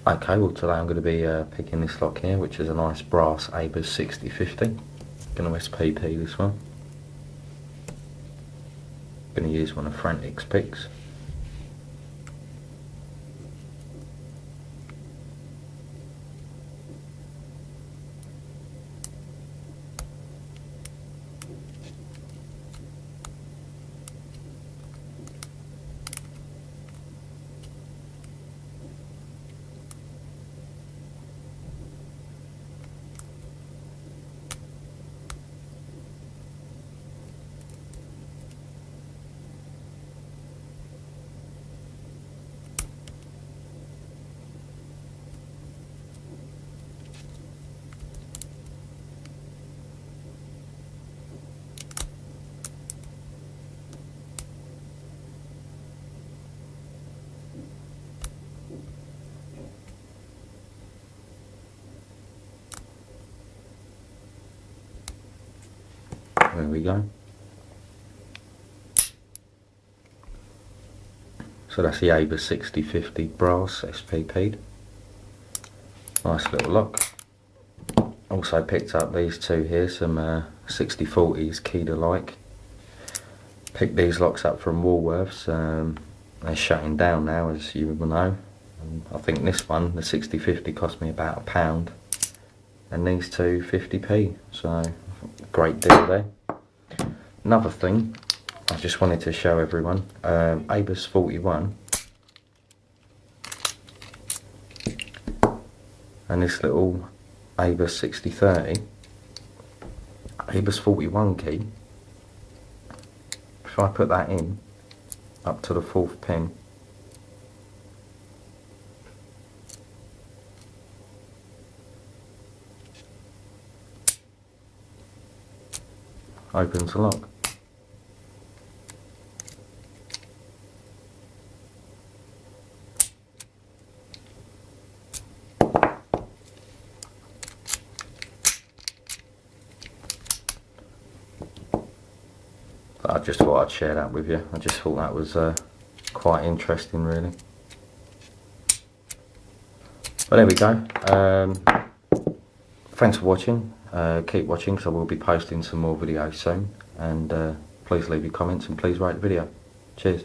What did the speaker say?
Okay, well today I'm going to be picking this lock here, which is a nice brass ABUS 6050. Going to SPP this one. Going to use one of Frantic's picks. There we go. So that's the ABUS 6050 brass SPP'd. Nice little lock. Also picked up these two here, some 6040s keyed alike. Picked these locks up from Woolworths. They're shutting down now, as you will know. And I think this one, the 6050, cost me about £1, and these two 50p. So great deal there. Another thing I just wanted to show everyone, ABUS 41 and this little ABUS 6030, ABUS 41 key. If I put that in up to the 4th pin, opens the lock. I just thought I'd share that with you. I just thought that was quite interesting, really. But there we go. Thanks for watching. Keep watching, because I will be posting some more videos soon. And please leave your comments and please rate the video. Cheers.